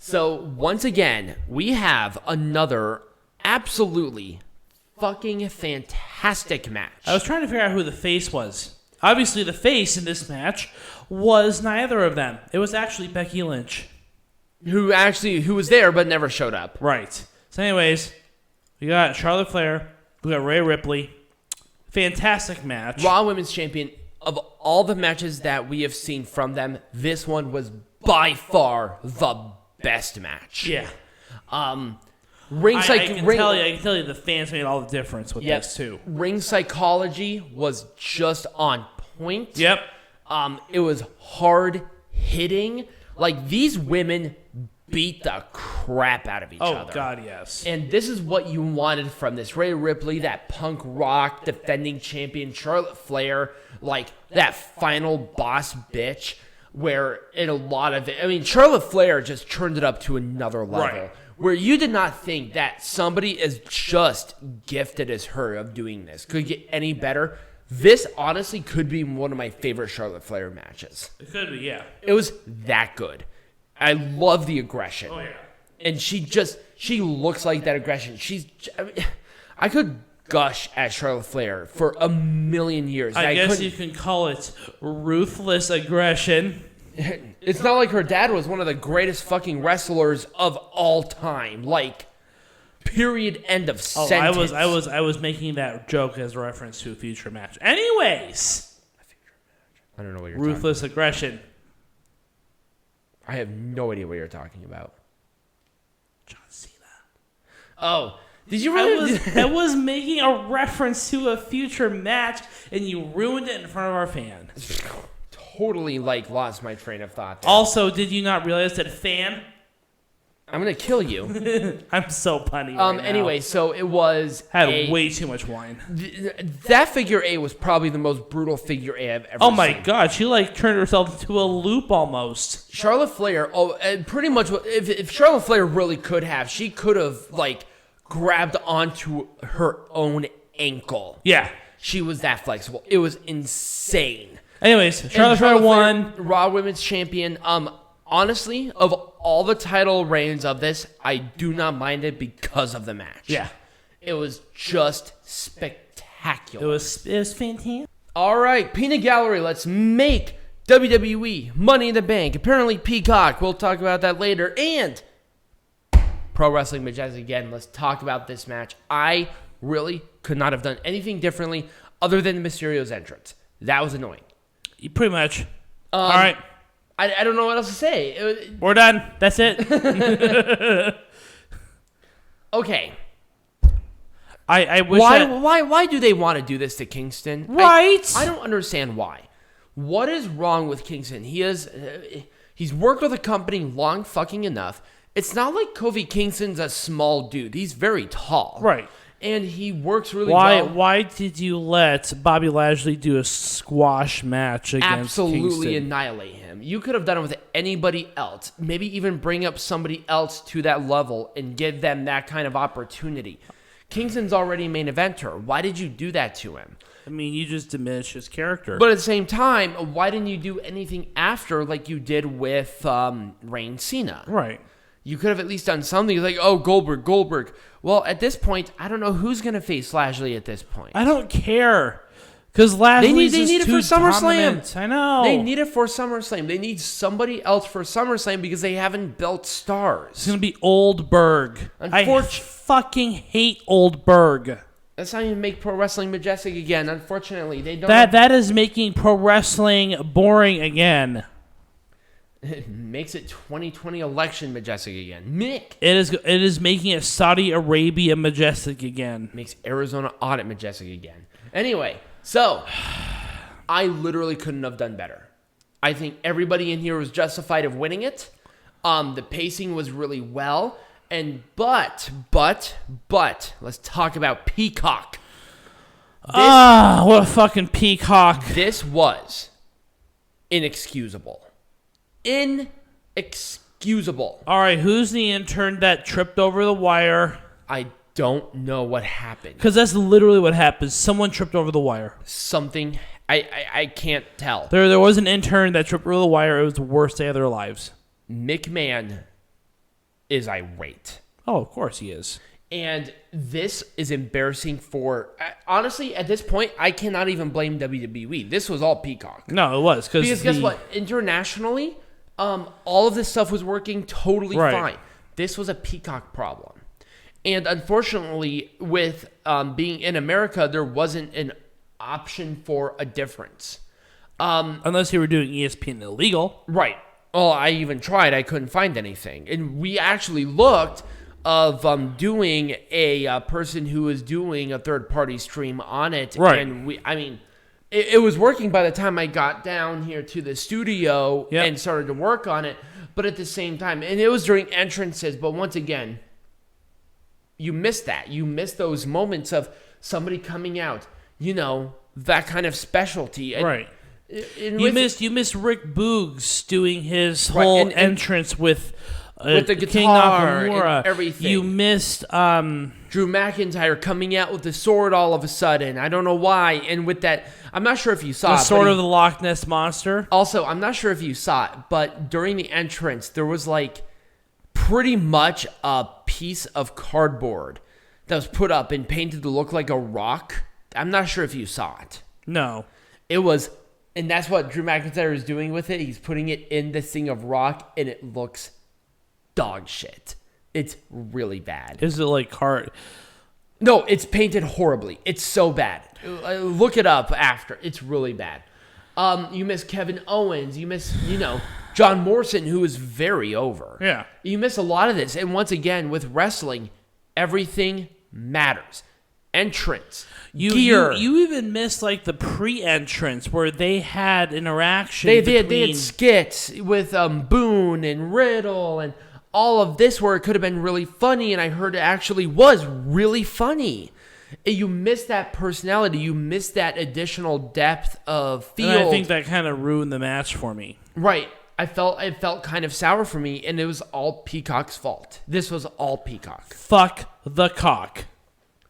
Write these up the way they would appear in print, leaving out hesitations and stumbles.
So, once again, we have another absolutely fucking fantastic match. I was trying to figure out who the face was. Obviously, the face in this match was neither of them. It was actually Becky Lynch. Who was there but never showed up. Right. So anyways, we got Charlotte Flair. We got Rhea Ripley. Fantastic match. Raw Women's Champion. Of all the matches that we have seen from them, this one was by far the best match. Yeah. I can tell you the fans made all the difference with this too. Ring psychology was just on point. Yep. It was hard hitting. Like, these women beat the crap out of each other. Oh, God, yes. And this is what you wanted from this. Rhea Ripley, that punk rock defending champion. Charlotte Flair, like, that final boss bitch. Where in a lot of it, I mean, Charlotte Flair just turned it up to another level. Right. Where you did not think that somebody as just gifted as her of doing this could get any better. This honestly could be one of my favorite Charlotte Flair matches. It could be, yeah. It was that good. I love the aggression. Oh, yeah. And she looks like that aggression. I could gush at Charlotte Flair for a million years. I guess you can call it ruthless aggression. It's not like her dad was one of the greatest fucking wrestlers of all time. Like, period, end of sentence. I was making that joke as a reference to a future match. Anyways. I don't know what you're ruthless talking aggression. about. I have no idea what you're talking about. John Cena. Oh, did you really? I was making a reference to a future match, and you ruined it in front of our fans. Totally, lost my train of thought there. Also, did you not realize that fan? I'm going to kill you. I'm so punny right now. Anyway, so it was... Had way too much wine. That figure eight was probably the most brutal figure eight I've ever seen. Oh my God, she turned herself into a loop almost. Charlotte Flair, and pretty much, if Charlotte Flair really could have, she could have, grabbed onto her own ankle. Yeah. She was that flexible. It was insane. Anyways, Charlotte Flair won. Raw Women's Champion. Honestly, of all the title reigns of this, I do not mind it because of the match. Yeah. It was just spectacular. It was fantastic. All right, Peanut Gallery, let's make WWE Money in the Bank. Apparently Peacock, we'll talk about that later. And Pro Wrestling Majestic again, let's talk about this match. I really could not have done anything differently other than Mysterio's entrance. That was annoying. Pretty much. All right. I don't know what else to say. We're done. That's it. Okay. I wish why do they want to do this to Kingston? Right. I don't understand why. What is wrong with Kingston? He's worked with a company long fucking enough. It's not like Kofi Kingston's a small dude. He's very tall. Right. And he works really well. Why did you let Bobby Lashley do a squash match against Absolutely Kingston? Annihilate him. You could have done it with anybody else. Maybe even bring up somebody else to that level and give them that kind of opportunity. Kingston's already a main eventer. Why did you do that to him? I mean, you just diminish his character. But at the same time, why didn't you do anything after like you did with Reigns Cena? Right. You could have at least done something like, oh, Goldberg. Well, at this point, I don't know who's going to face Lashley at this point. I don't care. Because Lashley's they need it for SummerSlam. I know. They need it for SummerSlam. They need somebody else for SummerSlam because they haven't built stars. It's going to be Oldberg. I fucking hate Oldberg. That's not even make Pro Wrestling Majestic again. Unfortunately, they don't. That is making pro wrestling boring again. It makes it 2020 election majestic again. Mick. It is making it Saudi Arabia majestic again. Makes Arizona audit majestic again. Anyway, so I literally couldn't have done better. I think everybody in here was justified of winning it. The pacing was really well. But let's talk about Peacock. What a fucking peacock. This was inexcusable. Inexcusable. All right, who's the intern that tripped over the wire? I don't know what happened. Because that's literally what happens. Someone tripped over the wire. Something. I can't tell. There was an intern that tripped over the wire. It was the worst day of their lives. McMahon is irate. Oh, of course he is. And this is embarrassing for... Honestly, at this point, I cannot even blame WWE. This was all Peacock. No, it was. Because guess what? Internationally, all of this stuff was working totally fine. This was a Peacock problem. And unfortunately, with being in America, there wasn't an option for a difference. Unless you were doing ESPN illegal. Right. Well, I even tried. I couldn't find anything. And we actually looked of doing a person who was doing a third-party stream on it. Right. And it was working by the time I got down here to the studio and started to work on it. But at the same time, and it was during entrances, but once again, you missed that. You missed those moments of somebody coming out, that kind of specialty. Right. You missed Rick Boogs doing his whole entrance with the guitar King Nakamura. And everything. You missed Drew McIntyre coming out with the sword all of a sudden. I don't know why. And with that, I'm not sure if you saw the sword of the Loch Ness Monster. Also, I'm not sure if you saw it, but during the entrance, there was pretty much a piece of cardboard that was put up and painted to look like a rock. I'm not sure if you saw it. No. It was, and that's what Drew McIntyre is doing with it. He's putting it in this thing of rock, and it looks dog shit. It's really bad. Is it like hard? No, it's painted horribly. It's so bad. Look it up after. It's really bad. You miss Kevin Owens. You miss, John Morrison, who is very over. Yeah. You miss a lot of this. And once again, with wrestling, everything matters. Entrance, gear. You even missed the pre-entrance where they had interaction. They had skits with Boone and Riddle and all of this where it could have been really funny, and I heard it actually was really funny. You missed that personality. You missed that additional depth of field. And I think that kind of ruined the match for me. Right. It felt kind of sour for me, and it was all Peacock's fault. This was all Peacock. Fuck the cock.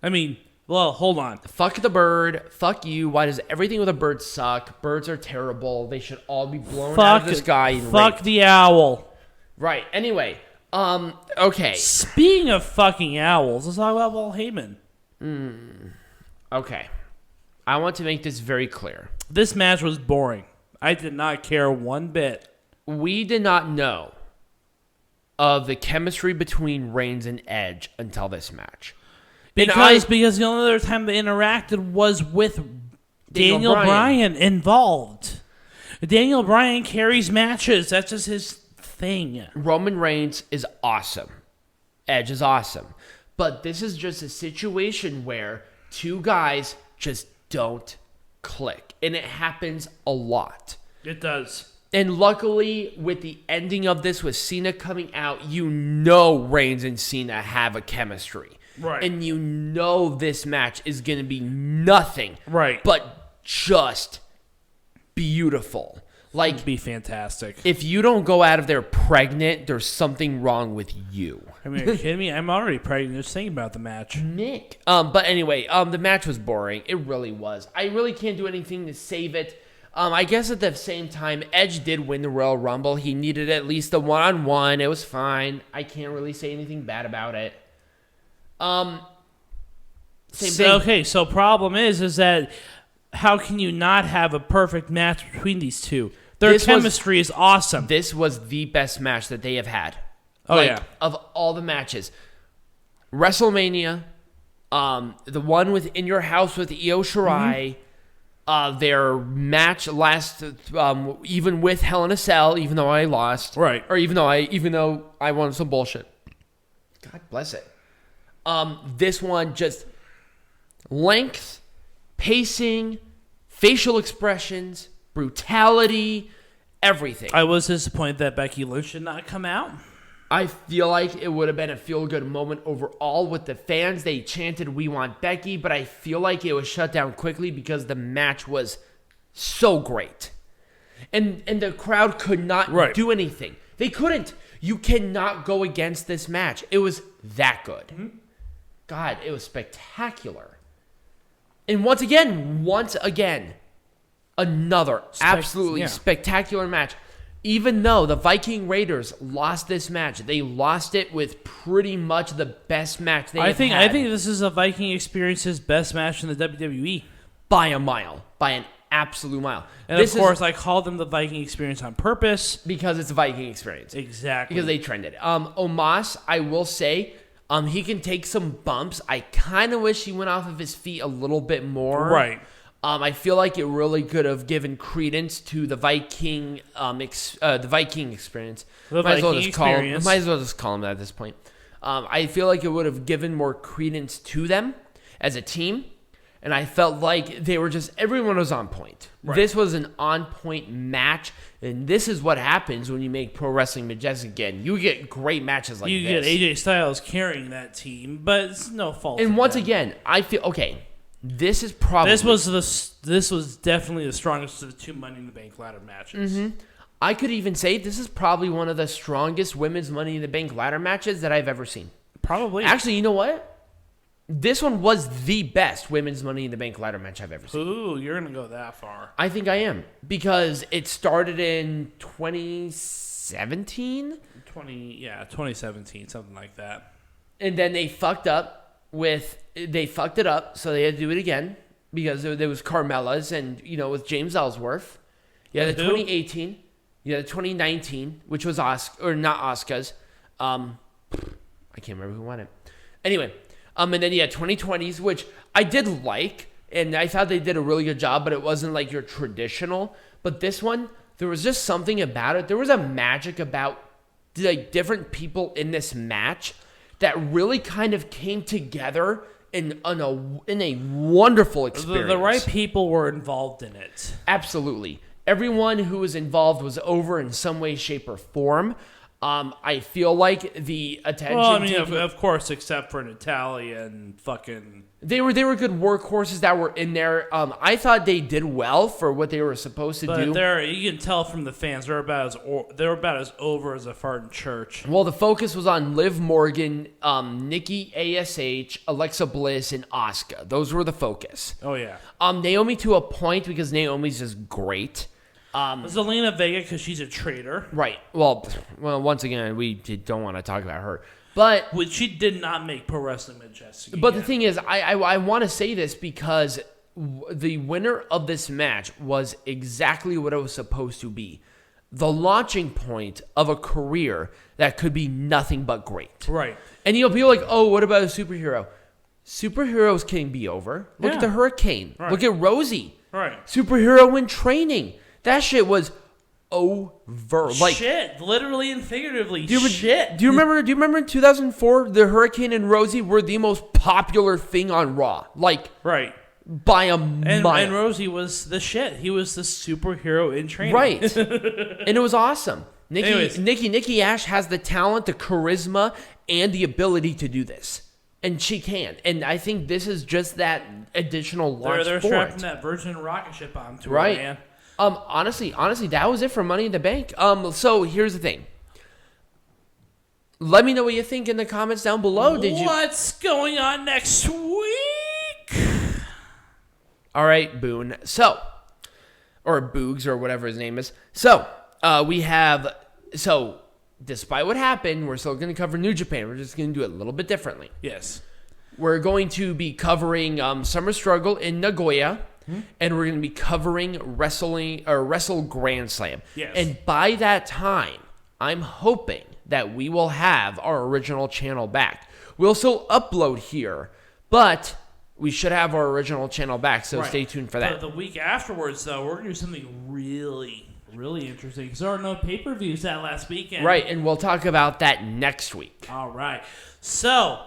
I mean, well, hold on. Fuck the bird. Fuck you. Why does everything with a bird suck? Birds are terrible. They should all be blown out of the sky and fuck raped. The owl. Right. Anyway. Okay. Speaking of fucking owls, let's talk about Paul Heyman. Okay. I want to make this very clear. This match was boring. I did not care one bit. We did not know of the chemistry between Reigns and Edge until this match. Because the only other time they interacted was with Daniel Bryan involved. Daniel Bryan carries matches. That's just his thing. Roman Reigns is awesome. Edge is awesome. But this is just a situation where two guys just don't click. And it happens a lot. It does. And luckily, with the ending of this, with Cena coming out, Reigns and Cena have a chemistry. Right. And this match is going to be nothing. Right. But just beautiful. It'd be fantastic. If you don't go out of there pregnant, there's something wrong with you. I mean, are you kidding me? I'm already pregnant just thinking about the match. Nick. But anyway, the match was boring. It really was. I really can't do anything to save it. I guess at the same time, Edge did win the Royal Rumble. He needed at least a one-on-one. It was fine. I can't really say anything bad about it. Same thing. Okay, so problem is that how can you not have a perfect match between these two? Their chemistry is awesome. This was the best match that they have had. Oh, yeah. Of all the matches. WrestleMania, the one with In Your House with Io Shirai, their match last, even with Hell in a Cell, even though I lost. Right. Or even though I won some bullshit. God bless it. This one just length, pacing, facial expressions, brutality, everything. I was disappointed that Becky Lynch did not come out. I feel like it would have been a feel-good moment overall with the fans. They chanted, "We want Becky," but I feel like it was shut down quickly because the match was so great. And the crowd could not do anything. They couldn't. You cannot go against this match. It was that good. Mm-hmm. God, it was spectacular. And once again, another absolutely spectacular match. even though the Viking Raiders lost this match, they lost it with pretty much the best match they had. I think this is a Viking Experience's best match in the WWE. By a mile. By an absolute mile. And of course, I call them the Viking Experience on purpose. Because it's a Viking Experience. Exactly. Because they trended. Omos, I will say, he can take some bumps. I kind of wish he went off of his feet a little bit more. Right. I feel like it really could have given credence to the Viking, the Viking experience. Might as well just call him that at this point. I feel like it would have given more credence to them as a team, and I felt like everyone was on point. Right. This was an on-point match, and this is what happens when you make Pro Wrestling Majestic again. You get great matches like this. You get AJ Styles carrying that team, but it's no fault. And once again, I feel okay. This was definitely the strongest of the 2 Money in the Bank ladder matches. Mm-hmm. I could even say this is probably one of the strongest women's Money in the Bank ladder matches that I've ever seen. Probably. Actually, you know what? This one was the best women's Money in the Bank ladder match I've ever seen. Ooh, you're gonna go that far? I think I am, because it started in 2017. 2017, something like that. And then they fucked it up, so they had to do it again because there was Carmella's and with James Ellsworth. Yeah, the 2018. Yeah, the 2019, which was not Asuka's. I can't remember who won it. Anyway, and then 2020s, which I did like, and I thought they did a really good job, but it wasn't like your traditional. But this one, there was just something about it. There was a magic about different people in this match that really kind of came together in a wonderful experience. The right people were involved in it. Absolutely. Everyone who was involved was over in some way, shape, or form. I feel like the attention... Well, I mean, of course, except for Natalya and fucking... They were good workhorses that were in there. I thought they did well for what they were supposed to do. But you can tell from the fans, they're about as over as a fart in church. Well, the focus was on Liv Morgan, Nikki ASH, Alexa Bliss, and Asuka. Those were the focus. Oh, yeah. Naomi to a point, because Naomi's just great. Zelina Vega, because she's a traitor. Right. Well, once again, we don't want to talk about her. But she did not make Pro Wrestling Majestic. But the thing is, I want to say this because the winner of this match was exactly what it was supposed to be. The launching point of a career that could be nothing but great. Right. And you'll be like, oh, what about a superhero? Superheroes can be over. Look at the Hurricane. Right. Look at Rosie. Right. Superhero in training. That shit was over. Like, shit, literally and figuratively. Do you remember in 2004 the Hurricane and Rosie were the most popular thing on Raw? Like, right. By a mile. And Rosie was the shit. He was the superhero in training. Right. And it was awesome. Nikki Ash has the talent, the charisma, and the ability to do this. And she can. And I think this is just that additional launch they're for strapping it. That Virgin rocket ship onto her, right. man. Honestly, that was it for Money in the Bank. So here's the thing. Let me know what you think in the comments down below. What's going on next week? All right, Boone. Or Boogs, or whatever his name is. So, despite what happened, we're still going to cover New Japan. We're just going to do it a little bit differently. Yes. We're going to be covering Summer Struggle in Nagoya. And we're going to be covering Wrestle Grand Slam. Yes. And by that time, I'm hoping that we will have our original channel back. We'll still upload here, but we should have our original channel back, so stay tuned for that. But the week afterwards, though, we're going to do something really, really interesting, because there are no pay-per-views that last weekend. Right, and we'll talk about that next week. All right. So...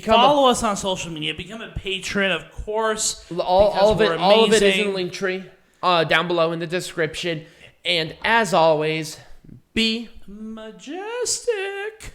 Follow us on social media. Become a patron, of course. All of it is in the link tree down below in the description. And as always, be majestic.